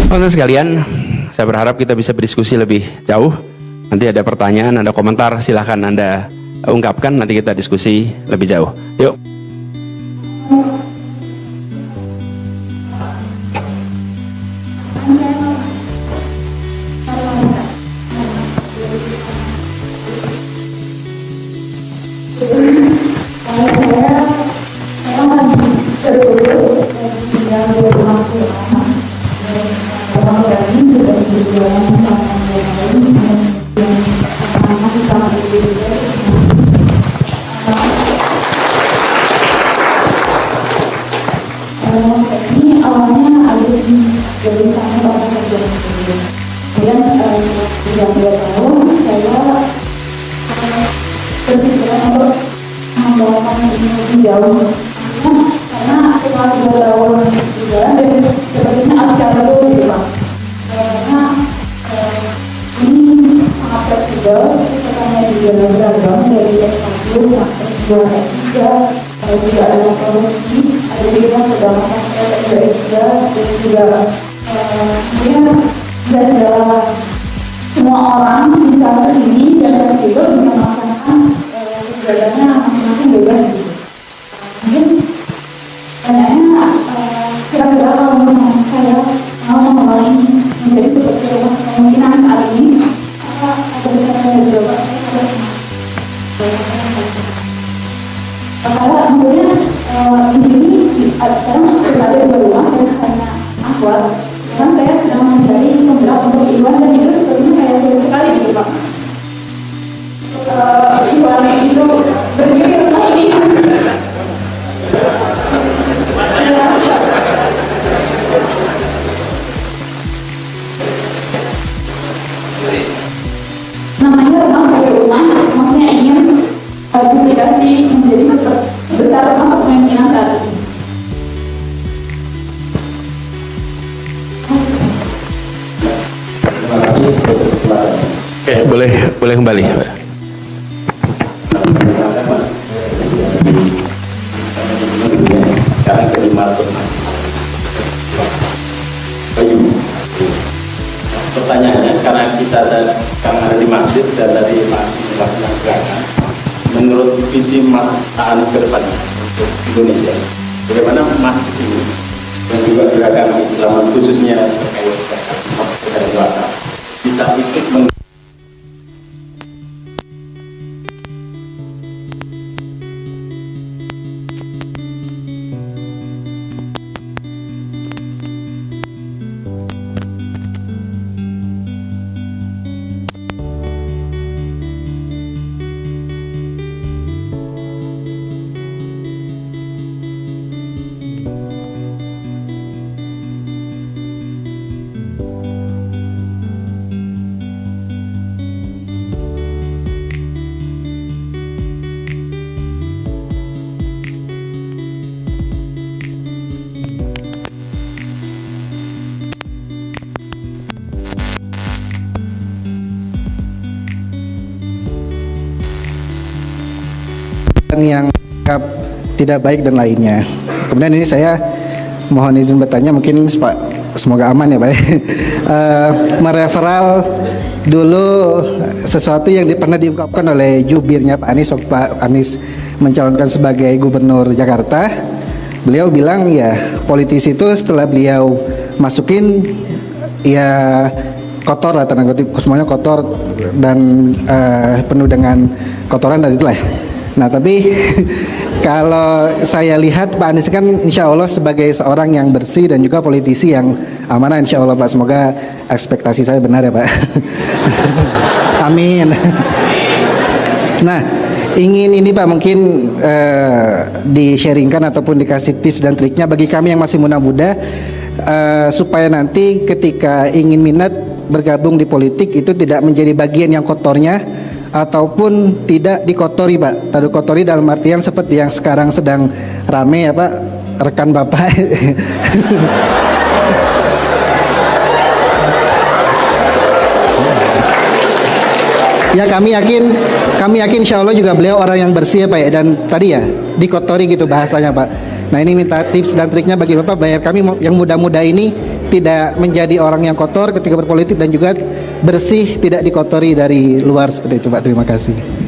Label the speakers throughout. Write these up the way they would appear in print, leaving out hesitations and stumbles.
Speaker 1: Teman-teman sekalian, saya berharap kita bisa berdiskusi lebih jauh. Nanti ada pertanyaan, ada komentar, silahkan Anda ungkapkan, nanti kita diskusi lebih jauh. Yuk.
Speaker 2: Ini awalnya ada dari sana Bapak Presiden. Kemudian sudah 2 tahun saya berpikiran untuk membawakan ini lebih jauh. Karena setelah 2 tahun berjalan dan sepertinya askar dulu gitu Pak. Karena ini sangat fleksibel, katanya juga beragam dari S1 sampai S2, S3, juga ada korupsi, ada juga pedalaman S2, dan juga kemudian dan semua orang bisa kesini dan fleksibel bisa melaksanakan kegiatannya masing-masing bebas gitu. Mungkin pertanyaannya kira-kira kalau misalnya saya mau mengembali menjadi seperti kemungkinan saat ini apa bisa saya jawab karena kemudian di sini sekarang sudah ada 2 rumah dan hanya akwar kan saya sedang mencari penggerak untuk Iwan dan itu sepertinya kayak sulit sekali gitu Pak. Iwan itu berdiri di rumah ini namanya rumah dari rumah, maksudnya ingin duplikasi menjadi besar rumah kepemimpinan saat ini.
Speaker 1: Oke, boleh kembali.
Speaker 3: Sekarang ke Martin. Pertanyaannya, karena kita sekarang ada di masjid dan dari masjid melakukan gerakan, menurut visi Mas Anies ke depan untuk Indonesia, bagaimana masjid ini dan juga gerakan Islam khususnya terkait dengan puasa bisa ikut
Speaker 4: yang tidak baik dan lainnya. Kemudian ini saya mohon izin bertanya, mungkin Pak, semoga aman ya Pak. Mereferal dulu sesuatu yang pernah diungkapkan oleh jubirnya Pak Anies waktu Pak Anies mencalonkan sebagai gubernur Jakarta. Beliau bilang ya politisi itu setelah beliau masukin ya kotor lah, tanda kutip, semuanya kotor dan penuh dengan kotoran dan itulah. Nah tapi kalau saya lihat Pak Anies kan insya Allah sebagai seorang yang bersih dan juga politisi yang amanah insya Allah Pak. Semoga ekspektasi saya benar ya Pak. Amin. Nah ingin ini Pak mungkin di-sharingkan ataupun dikasih tips dan triknya bagi kami yang masih muda-muda supaya nanti ketika ingin minat bergabung di politik itu tidak menjadi bagian yang kotornya ataupun tidak dikotori Pak. Tadi kotori dalam artian seperti yang sekarang sedang rame ya Pak, rekan Bapak. Ya kami yakin insya Allah juga beliau orang yang bersih ya Pak ya, dan tadi ya dikotori gitu bahasanya Pak. Nah ini minta tips dan triknya bagi Bapak biar kami yang muda-muda ini tidak menjadi orang yang kotor ketika berpolitik dan juga bersih, tidak dikotori dari luar seperti itu Pak. Terima kasih.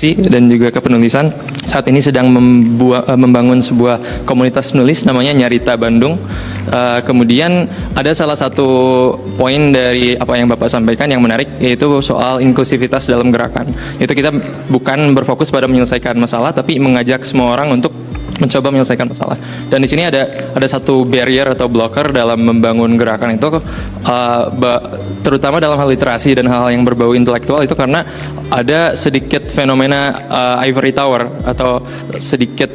Speaker 5: Dan juga kepenulisan. Saat ini sedang membangun sebuah komunitas nulis namanya Nyarita Bandung. Kemudian ada salah satu poin dari apa yang Bapak sampaikan yang menarik, yaitu soal inklusivitas dalam gerakan. Itu kita bukan berfokus pada menyelesaikan masalah, tapi mengajak semua orang untuk mencoba menyelesaikan masalah. Dan di sini ada satu barrier atau blocker dalam membangun gerakan itu, terutama dalam hal literasi dan hal-hal yang berbau intelektual, itu karena ada sedikit fenomena ivory tower atau sedikit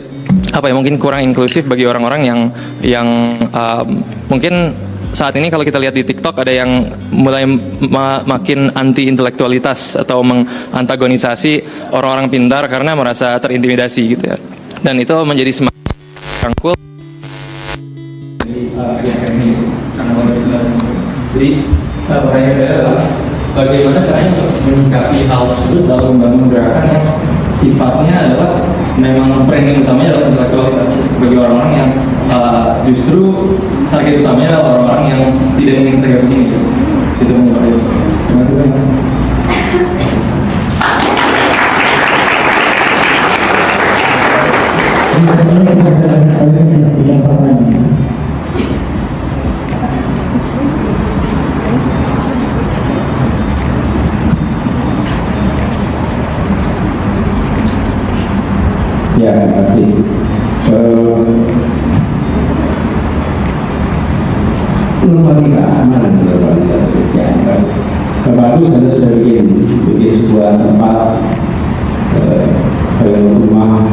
Speaker 5: mungkin kurang inklusif bagi orang-orang yang mungkin saat ini kalau kita lihat di TikTok ada yang mulai makin anti intelektualitas atau mengantagonisasi orang-orang pintar karena merasa terintimidasi gitu ya. Dan itu menjadi semakin rangkul. Jadi pertanyaan saya adalah bagaimana caranya untuk menyikapi hal tersebut dalam membangun gerakan yang sifatnya adalah memang branding utamanya adalah intelektualitas bagi orang-orang yang justru target utamanya adalah orang-orang yang tidak ingin terlihat begini. Itu menurut saya. Terima kasih.
Speaker 6: Ya, terima kasih. Normatika aman, ya, bagus Anda sudah bikin sebuah tempat rumah,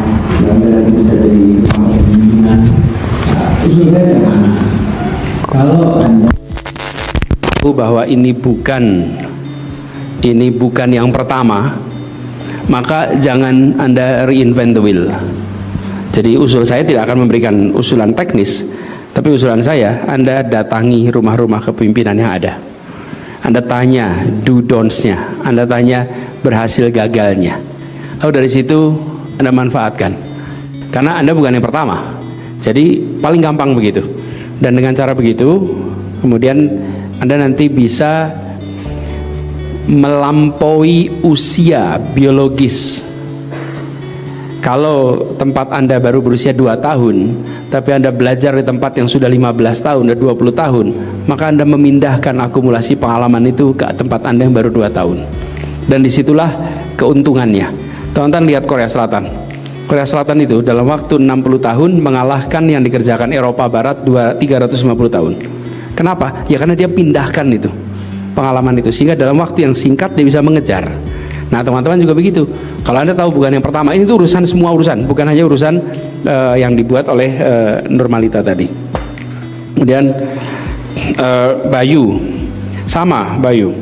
Speaker 6: nanti bisa jadi rumah pembinaan. Usulnya yang mana? Kalau Anda
Speaker 1: bahwa ini bukan yang pertama, maka jangan Anda reinvent the wheel. Jadi usul saya tidak akan memberikan usulan teknis, tapi usulan saya, Anda datangi rumah-rumah kepemimpinan yang ada. Anda tanya do don'ts-nya, Anda tanya berhasil gagalnya. Lalu dari situ Anda manfaatkan. Karena Anda bukan yang pertama. Jadi paling gampang begitu. Dan dengan cara begitu, kemudian Anda nanti bisa melampaui usia biologis. Kalau tempat Anda baru berusia 2 tahun, tapi Anda belajar di tempat yang sudah 15 tahun dan 20 tahun, maka Anda memindahkan akumulasi pengalaman itu ke tempat Anda yang baru 2 tahun. Dan disitulah keuntungannya. Teman-teman lihat Korea Selatan. Korea Selatan itu dalam waktu 60 tahun mengalahkan yang dikerjakan Eropa Barat 350 tahun. Kenapa? Ya karena dia pindahkan itu pengalaman itu, sehingga dalam waktu yang singkat dia bisa mengejar. Nah teman-teman juga begitu. Kalau Anda tahu bukan yang pertama, ini tuh urusan, semua urusan, bukan hanya urusan yang dibuat oleh Nurmalita tadi. Kemudian Bayu, sama Bayu,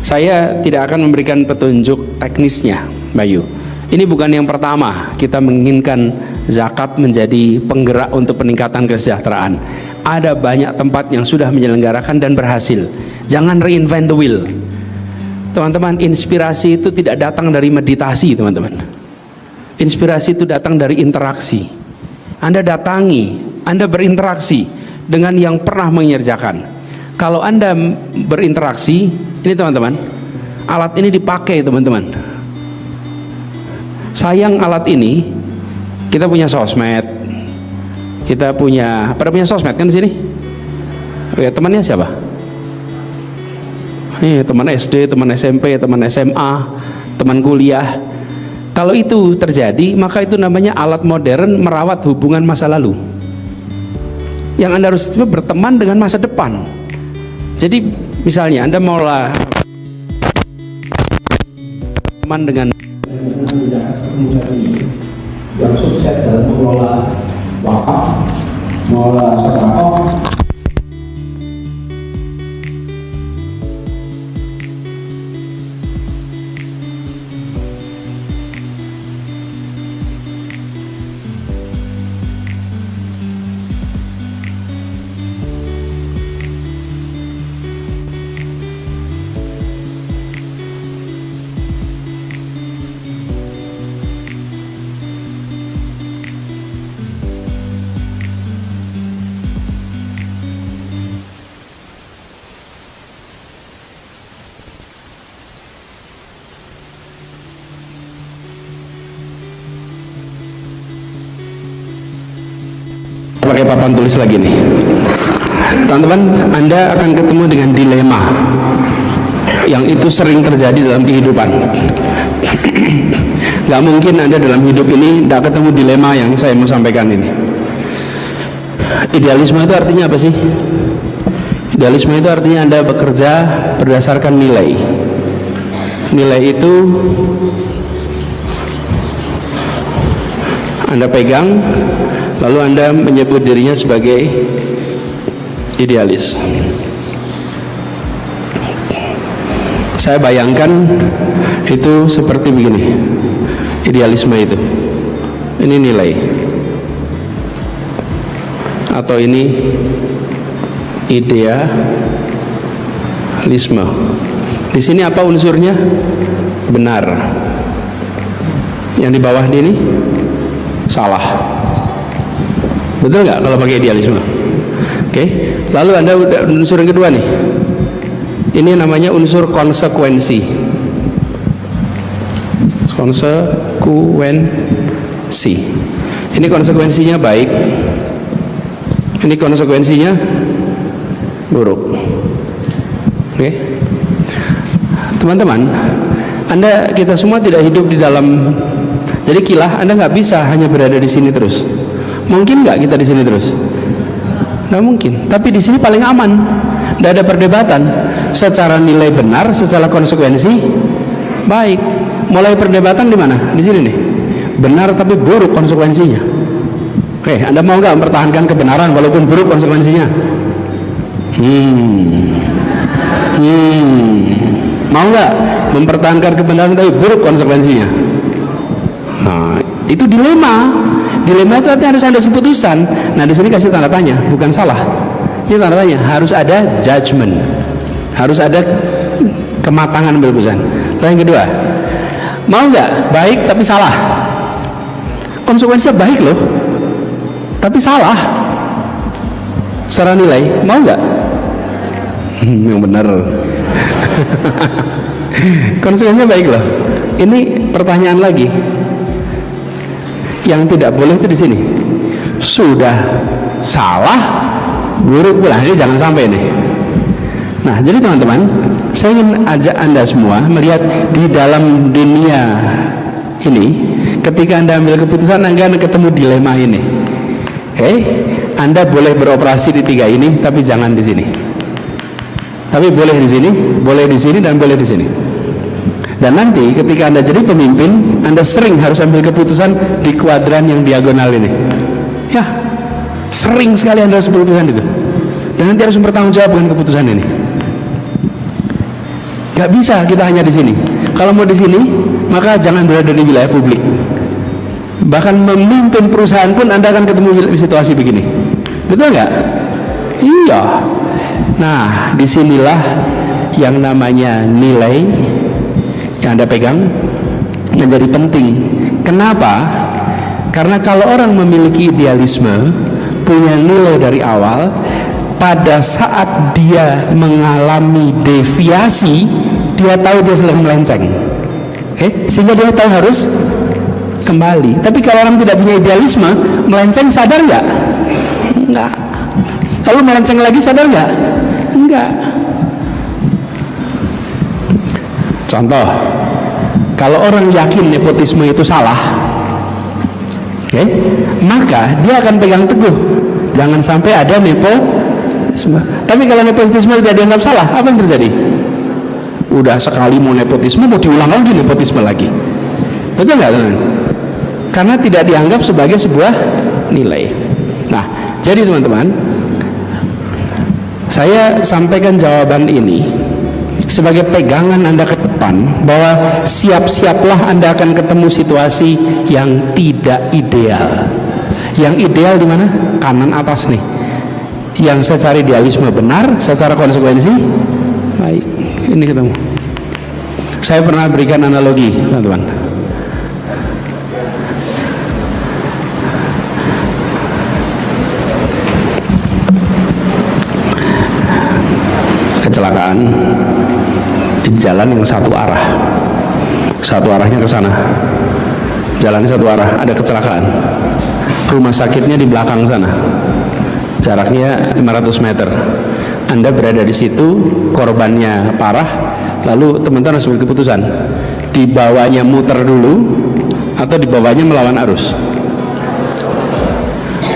Speaker 1: saya tidak akan memberikan petunjuk teknisnya. Bayu, ini bukan yang pertama kita menginginkan zakat menjadi penggerak untuk peningkatan kesejahteraan. Ada banyak tempat yang sudah menyelenggarakan dan berhasil. Jangan reinvent the wheel. Teman-teman, inspirasi itu tidak datang dari meditasi, teman-teman. Inspirasi itu datang dari interaksi. Anda datangi, Anda berinteraksi dengan yang pernah mengerjakan. Kalau Anda berinteraksi, ini teman-teman, alat ini dipakai, teman-teman. Sayang alat ini, kita punya sosmed, kita punya, pada punya sosmed kan di sini? Oh ya, temannya siapa? Teman SD, teman SMP, teman SMA, teman kuliah. Kalau itu terjadi, maka itu namanya alat modern merawat hubungan masa lalu. Yang Anda harus berteman dengan masa depan. Jadi misalnya Anda mau teman dengan
Speaker 6: yang sukses dalam mengelola wakaf, mengelola sedekah.
Speaker 1: pakai papan tulis lagi nih. Teman-teman, Anda akan ketemu dengan dilema yang itu sering terjadi dalam kehidupan. Gak mungkin Anda dalam hidup ini tidak ketemu dilema yang saya mau sampaikan ini. Idealisme itu artinya apa sih? Idealisme itu artinya Anda bekerja berdasarkan nilai. Nilai itu Anda pegang, lalu Anda menyebut dirinya sebagai idealis. Saya bayangkan itu seperti begini. Idealisme itu, ini nilai, atau ini idealisme. Di sini apa unsurnya? Benar. Yang di bawah ini salah. Betul nggak kalau pakai idealisme? Oke. Lalu Anda udah unsur yang kedua nih. Ini namanya unsur konsekuensi. Konsekuensi. Ini konsekuensinya baik. Ini konsekuensinya buruk. Oke. Teman-teman, kita semua tidak hidup di dalam. Jadi kilah, Anda nggak bisa hanya berada di sini terus. Mungkin nggak kita di sini terus? Nggak mungkin. Tapi di sini paling aman. Tidak ada perdebatan. Secara nilai benar, secara konsekuensi baik. Mulai perdebatan di mana? Di sini nih. Benar tapi buruk konsekuensinya. Oke, Anda mau nggak mempertahankan kebenaran walaupun buruk konsekuensinya? Mau nggak mempertahankan kebenaran tapi buruk konsekuensinya? Nah, itu dilema. Dilema itu artinya harus ada keputusan. Nah, di sini kasih tanda tanya, bukan salah. Ini tanda tanya, harus ada judgment, harus ada kematangan berkeputusan. Lalu yang kedua, mau nggak baik tapi salah? Konsekuensinya baik loh, tapi salah. secara nilai, mau nggak? Yang benar. Konsekuensinya baik loh. Ini pertanyaan lagi. Yang tidak boleh itu di sini. Sudah salah, buruk pula. Ini jangan sampai nih. Nah, jadi teman-teman, saya ingin ajak Anda semua melihat di dalam dunia ini, ketika Anda ambil keputusan, Anda ketemu dilema ini. Anda boleh beroperasi di tiga ini, tapi jangan di sini. Tapi boleh di sini, boleh di sini, dan boleh di sini. Dan nanti ketika Anda jadi pemimpin, Anda sering harus ambil keputusan di kuadran yang diagonal ini. Ya, sering sekali Anda harus keputusan itu. Dan nanti harus bertanggung jawab dengan keputusan ini. Gak bisa kita hanya di sini. Kalau mau di sini, maka jangan berada di wilayah publik. Bahkan memimpin perusahaan pun Anda akan ketemu situasi begini. Betul nggak? Iya. Nah, disinilah yang namanya nilai yang Anda pegang menjadi penting. Kenapa? Karena kalau orang memiliki idealisme, punya nilai dari awal, pada saat dia mengalami deviasi, dia tahu dia sedang melenceng. Sehingga dia tahu harus kembali. Tapi kalau orang tidak punya idealisme, melenceng sadar nggak? Enggak. Lalu melenceng lagi sadar nggak? Enggak. Contoh, kalau orang yakin nepotisme itu salah, maka dia akan pegang teguh, jangan sampai ada nepotisme. Tapi kalau nepotisme tidak dianggap salah, apa yang terjadi? Udah sekali mau nepotisme, mau diulang lagi nepotisme lagi. Betul nggak, teman? Karena tidak dianggap sebagai sebuah nilai. Nah, jadi teman-teman, saya sampaikan jawaban ini sebagai pegangan Anda ke depan, bahwa siap-siaplah Anda akan ketemu situasi yang tidak ideal. Yang ideal di mana? Kanan atas nih. Yang secara idealisme benar, secara konsekuensi baik. Ini ketemu. Saya pernah berikan analogi, teman-teman. Kecelakaan di jalan yang satu arah, satu arahnya ke sana, jalannya satu arah, ada kecelakaan. Rumah sakitnya di belakang sana, jaraknya 500 meter. Anda berada di situ, korbannya parah, lalu teman-teman harus berkeputusan, dibawanya muter dulu atau dibawanya melawan arus.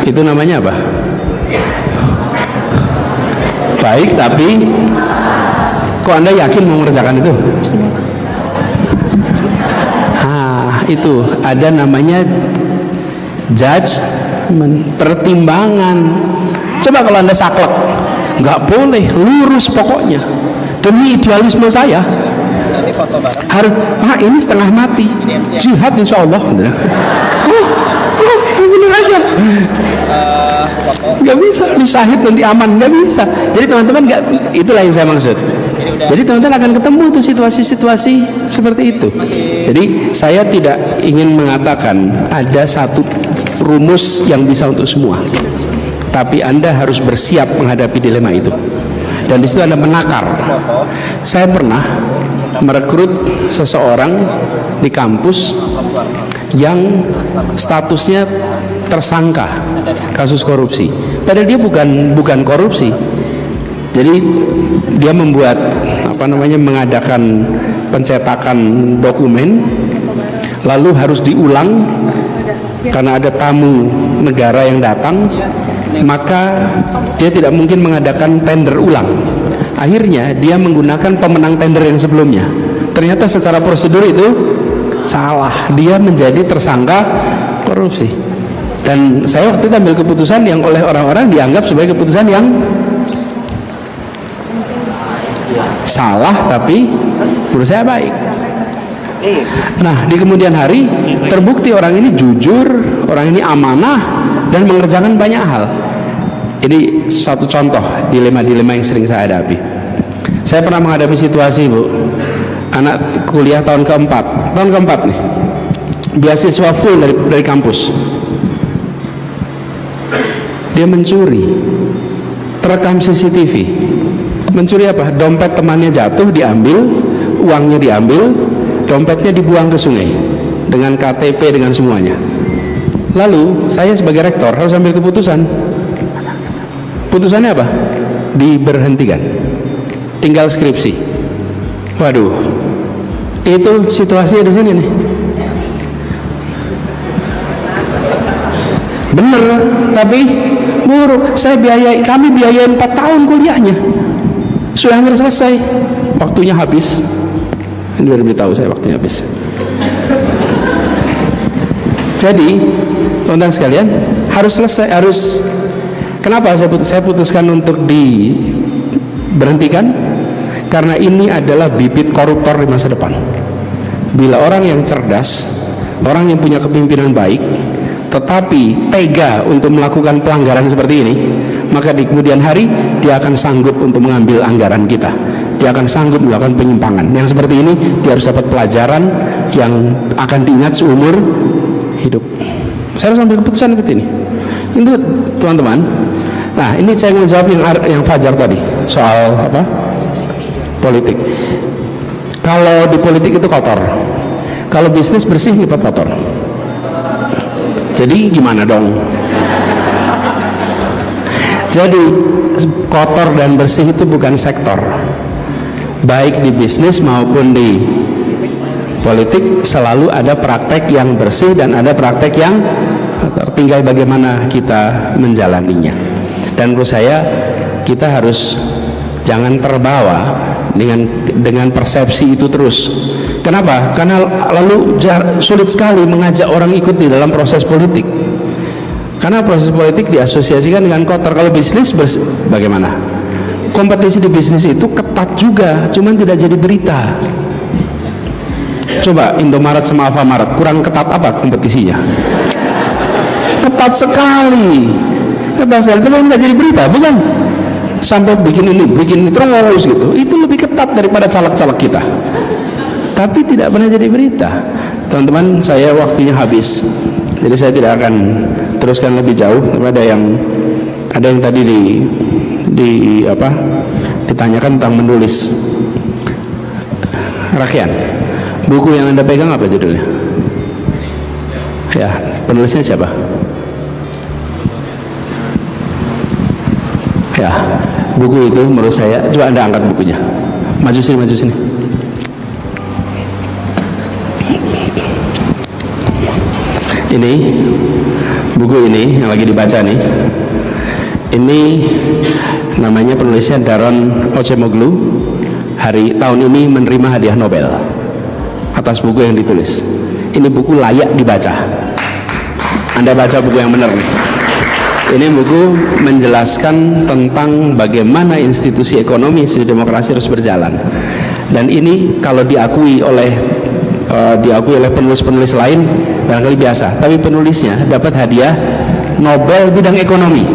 Speaker 1: Itu namanya apa? Baik, tapi kok Anda yakin mau mengerjakan itu? Itu ada namanya judgment, pertimbangan. Coba kalau Anda saklek, nggak boleh, lurus pokoknya demi idealisme saya. Harus, ini setengah mati, jihad insya Allah. Bener aja. Nggak bisa, disahid nanti aman, nggak bisa. Jadi teman-teman, itulah yang saya maksud. Jadi teman-teman akan ketemu tuh situasi-situasi seperti itu. Jadi saya tidak ingin mengatakan ada satu rumus yang bisa untuk semua, tapi Anda harus bersiap menghadapi dilema itu. Dan di situ Anda menakar. Saya pernah merekrut seseorang di kampus yang statusnya tersangka kasus korupsi, padahal dia bukan korupsi. Jadi dia membuat mengadakan pencetakan dokumen, lalu harus diulang karena ada tamu negara yang datang, maka dia tidak mungkin mengadakan tender ulang. Akhirnya dia menggunakan pemenang tender yang sebelumnya. Ternyata secara prosedur itu salah, dia menjadi tersangka korupsi. Dan saya waktu itu ambil keputusan yang oleh orang-orang dianggap sebagai keputusan yang salah, tapi menurut saya baik. Nah, di kemudian hari terbukti orang ini jujur, orang ini amanah dan mengerjakan banyak hal. Ini satu contoh dilema-dilema yang sering saya hadapi. Saya pernah menghadapi situasi, Bu, anak kuliah tahun keempat nih, beasiswa full dari kampus. Dia mencuri terekam CCTV. Mencuri apa? Dompet temannya jatuh, diambil, uangnya diambil, dompetnya dibuang ke sungai dengan KTP, dengan semuanya. Lalu saya sebagai rektor harus ambil keputusan. Putusannya apa? Diberhentikan, tinggal skripsi. Waduh, itu situasinya di sini nih. Bener, tapi buruk. Kami biayain 4 tahun kuliahnya, sudah hampir selesai, waktunya habis. Ini baru beritahu saya waktunya habis. Jadi teman-teman sekalian, harus selesai, harus. Kenapa saya putuskan untuk diberhentikan? Karena ini adalah bibit koruptor di masa depan. Bila orang yang cerdas, orang yang punya kepemimpinan baik, tetapi tega untuk melakukan pelanggaran seperti ini, maka di kemudian hari dia akan sanggup untuk mengambil anggaran kita. Dia akan sanggup melakukan penyimpangan. Yang seperti ini dia harus dapat pelajaran yang akan diingat seumur hidup. Saya harus ambil keputusan seperti ini. Itu teman-teman. Nah, ini saya mau jawab yang Fajar tadi soal apa? Politik. Kalau di politik itu kotor, kalau bisnis bersih lipat kotor. Jadi gimana dong? Jadi kotor dan bersih itu bukan sektor. Baik di bisnis maupun di politik selalu ada praktek yang bersih dan ada praktek yang kotor. Tinggal bagaimana kita menjalaninya. Dan menurut saya kita harus jangan terbawa dengan persepsi itu terus. Kenapa? Karena lalu sulit sekali mengajak orang ikut di dalam proses politik. Karena proses politik diasosiasikan dengan kotor. Kalau bisnis bagaimana? Kompetisi di bisnis itu ketat juga, cuman tidak jadi berita. Coba Indomaret sama Alfamaret, kurang ketat apa kompetisinya? Ketat sekali. Ketat sekali, tapi nggak jadi berita, bukan? Sampai bikin ini terus gitu. Itu lebih ketat daripada caleg-caleg kita. Tapi tidak pernah jadi berita. Teman-teman, saya waktunya habis. Jadi saya tidak akan teruskan lebih jauh. Ada yang tadi ditanyakan tentang menulis. Rakyat, buku yang Anda pegang apa judulnya? Ya, penulisnya siapa? Ya, buku itu menurut saya, coba Anda angkat bukunya. Maju sini. Ini buku ini yang lagi dibaca nih. Ini namanya penulisnya Daron Acemoglu. Tahun ini menerima hadiah Nobel atas buku yang ditulis. Ini buku layak dibaca. Anda baca buku yang benar nih. Ini buku menjelaskan tentang bagaimana institusi ekonomi demokrasi harus berjalan. Dan ini kalau diakui oleh penulis-penulis lain barangkali biasa, tapi penulisnya dapat hadiah Nobel bidang ekonomi.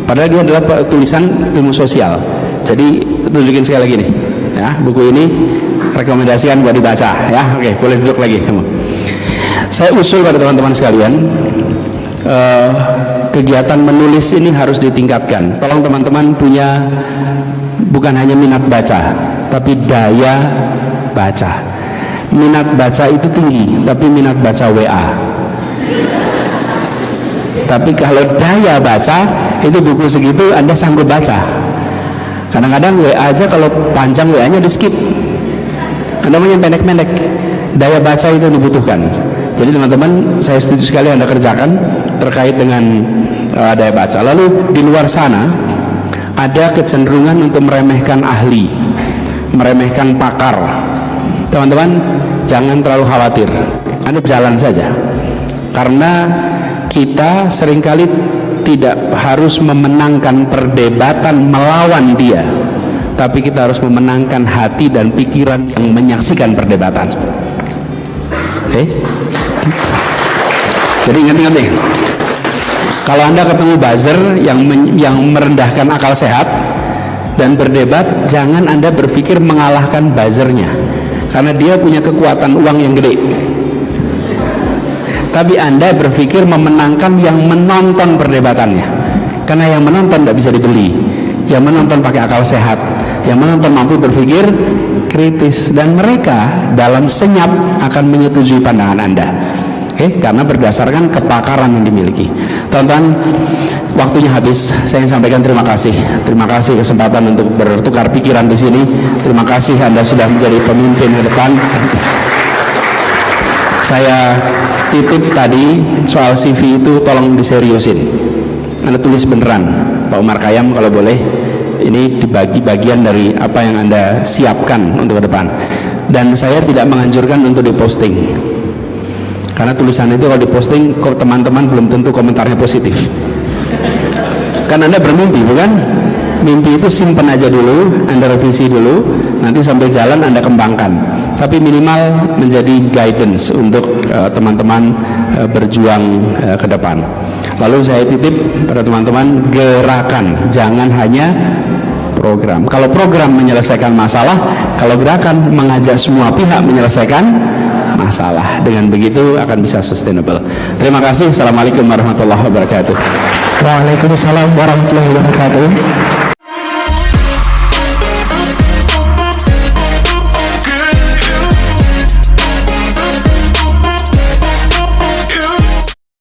Speaker 1: Padahal dia adalah tulisan ilmu sosial. Jadi tunjukin sekali lagi nih, ya, buku ini rekomendasikan buat dibaca, ya. Oke, boleh duduk lagi kamu. Saya usul pada teman-teman sekalian, kegiatan menulis ini harus ditingkatkan. Tolong teman-teman punya bukan hanya minat baca, tapi daya baca. Minat baca itu tinggi, tapi minat baca WA. Tapi kalau daya baca, itu buku segitu Anda sanggup baca. Kadang-kadang WA aja kalau panjang WA-nya di skip. Anda mau yang pendek-pendek. Daya baca itu dibutuhkan. Jadi teman-teman, saya setuju sekali Anda kerjakan terkait dengan daya baca. Lalu di luar sana ada kecenderungan untuk meremehkan ahli, meremehkan pakar. Teman-teman, jangan terlalu khawatir. Anda jalan saja. Karena kita seringkali tidak harus memenangkan perdebatan melawan dia, tapi kita harus memenangkan hati dan pikiran yang menyaksikan perdebatan. Oke? Jadi ingat-ingat nih, kalau Anda ketemu buzzer yang merendahkan akal sehat dan berdebat, jangan Anda berpikir mengalahkan buzzernya, karena dia punya kekuatan uang yang gede. Tapi Anda berpikir memenangkan yang menonton perdebatannya, karena yang menonton tidak bisa dibeli. yang menonton pakai akal sehat, yang menonton mampu berpikir kritis, dan mereka dalam senyap akan menyetujui pandangan Anda. Karena berdasarkan kepakaran yang dimiliki. Tonton, waktunya habis. Saya ingin sampaikan terima kasih kesempatan untuk bertukar pikiran di sini. Terima kasih Anda sudah menjadi pemimpin ke depan. Saya titip tadi soal CV itu tolong diseriusin. Anda tulis beneran, Pak Umar Khayyam, kalau boleh. Ini dibagi bagian dari apa yang Anda siapkan untuk ke depan. Dan saya tidak menganjurkan untuk diposting. Karena tulisan itu kalau diposting, kok teman-teman belum tentu komentarnya positif. Kan Anda bermimpi, bukan? Mimpi itu simpen aja dulu, Anda revisi dulu, nanti sampai jalan Anda kembangkan. Tapi minimal menjadi guidance untuk teman-teman berjuang ke depan. Lalu saya titip pada teman-teman, gerakan, jangan hanya program. Kalau program menyelesaikan masalah, kalau gerakan mengajak semua pihak menyelesaikan masalah. Dengan begitu akan bisa sustainable. Terima kasih. Assalamualaikum warahmatullahi wabarakatuh.
Speaker 4: Waalaikumsalam warahmatullahi wabarakatuh.